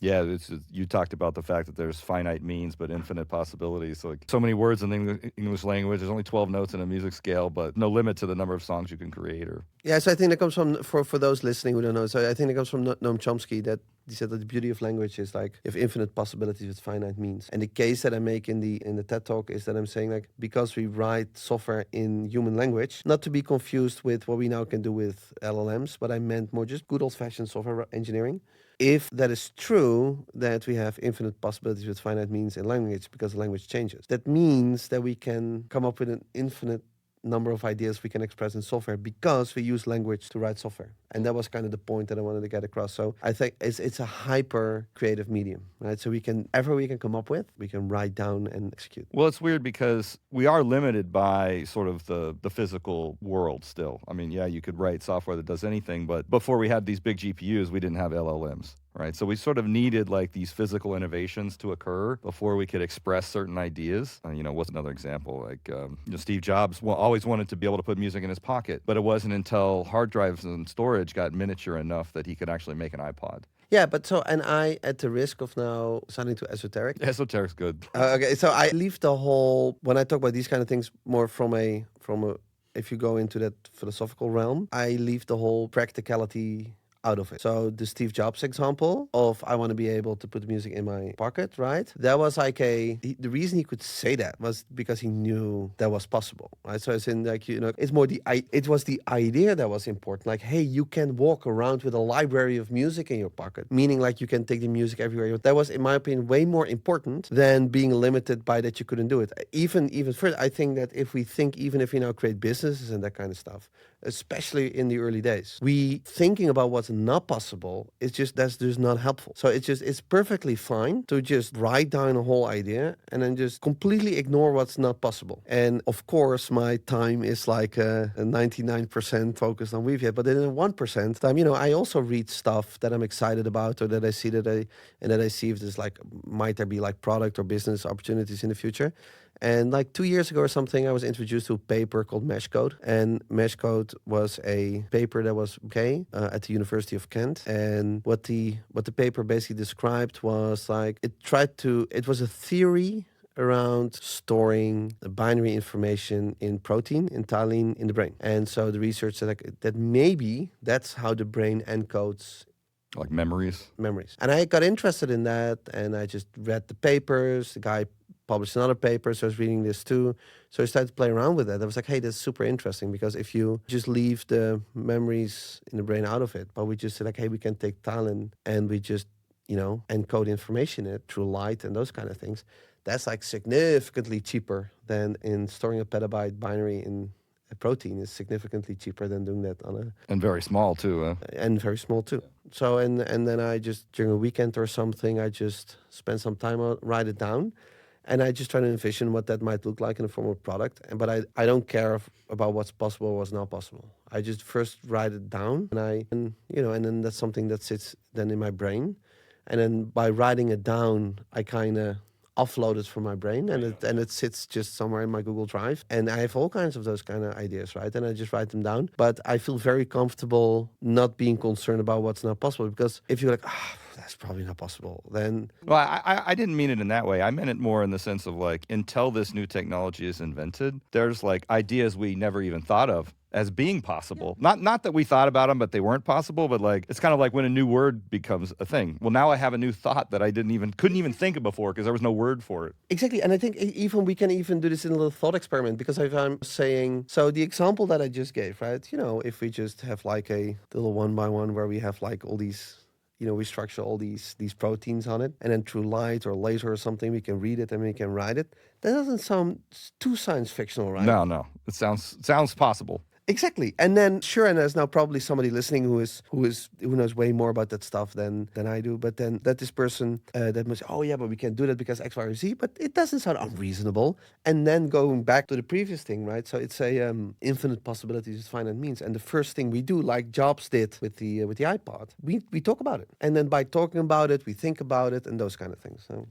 Yeah, you talked about the fact that there's finite means but infinite possibilities. Like so many words in the English language. There's only 12 notes in a music scale, but no limit to the number of songs you can create. Or Yeah, so I think that comes from, for those listening who don't know, so I think it comes from Noam Chomsky, that he said that the beauty of language is like you have infinite possibilities with finite means. And the case that I make in the TED talk is that I'm saying, like, because we write software in human language, not to be confused with what we now can do with LLMs, but I meant more just good old-fashioned software engineering. If that is true, that we have infinite possibilities with finite means in language because language changes, that means that we can come up with an infinite number of ideas we can express in software because we use language to write software. And that was kind of the point that I wanted to get across. So I think it's a hyper creative medium, right? So we can come up with, we can write down and execute. well, it's weird because we are limited by sort of the physical world still. I mean, yeah, you could write software that does anything, but before we had these big GPUs, we didn't have LLMs. Right. So we sort of needed like these physical innovations to occur before we could express certain ideas. What's another example? Like, Steve Jobs always wanted to be able to put music in his pocket, but it wasn't until hard drives and storage got miniature enough that he could actually make an iPod. Yeah, but so, and I, at the risk of now sounding too esoteric. Esoteric's good. Okay, so I leave the whole, when I talk about these kind of things, more from a, if you go into that philosophical realm, I leave the whole practicality out of it. So the Steve Jobs example of I want to be able to put music in my pocket, right? That was like the reason he could say that was because he knew that was possible, right? So it's in like, it's more it was the idea that was important. Like, hey, you can walk around with a library of music in your pocket, meaning like you can take the music everywhere. That was, in my opinion, way more important than being limited by that you couldn't do it. Even further, I think that even if we now create businesses and that kind of stuff, especially in the early days, we thinking about what's not possible, that's just not helpful. So it's perfectly fine to just write down a whole idea and then just completely ignore what's not possible. And of course, my time is like a 99% focused on Weaviate, but then in 1% time, I also read stuff that I'm excited about, or that I see that I see if there's like, might there be like product or business opportunities in the future. And like 2 years ago or something, I was introduced to a paper called Mesh Code. And Mesh Code was a paper that was at the University of Kent. And what the paper basically described was like, it was a theory around storing the binary information in protein, in taline, in the brain. And so the research said like, that maybe that's how the brain encodes like memories. And I got interested in that, and I just read the papers. The guy published another paper, so I was reading this too. So I started to play around with it. I was like, hey, that's super interesting, because if you just leave the memories in the brain out of it, but we just said like, hey, we can take taline and we just, encode information in it through light and those kind of things. That's like significantly cheaper than in storing a petabyte binary in a protein. Is significantly cheaper than doing that on a... And very small too. And very small too. So, and then I just, during a weekend or something, I just spend some time on, write it down. And I just try to envision what that might look like in the form of product. But I don't care about what's possible or what's not possible. I just first write it down, and then that's something that sits then in my brain. And then by writing it down, I kind of offload it from my brain, and it sits just somewhere in my Google Drive. And I have all kinds of those kind of ideas, right? And I just write them down. But I feel very comfortable not being concerned about what's not possible, because if you're like, that's probably not possible, then... Well, I didn't mean it in that way. I meant it more in the sense of like, until this new technology is invented, there's like ideas we never even thought of as being possible. Not that we thought about them, but they weren't possible. But like, it's kind of like when a new word becomes a thing. Well, now I have a new thought that I couldn't even think of before because there was no word for it. Exactly. And I think we can even do this in a little thought experiment, because if I'm saying, so the example that I just gave, right? If we just have like a little one by one where we have like all these, we structure all these proteins on it, and then through light or laser or something, we can read it and we can write it. That doesn't sound too science fictional, right? No. It sounds possible. Exactly. And then sure, and there's now probably somebody listening who knows way more about that stuff than I do. But then that this person that must say, oh yeah, but we can't do that because X, Y, or Z. But it doesn't sound unreasonable. And then going back to the previous thing, right? So it's a infinite possibilities with finite means. And the first thing we do, like Jobs did with the iPod, we talk about it. And then by talking about it, we think about it and those kind of things. So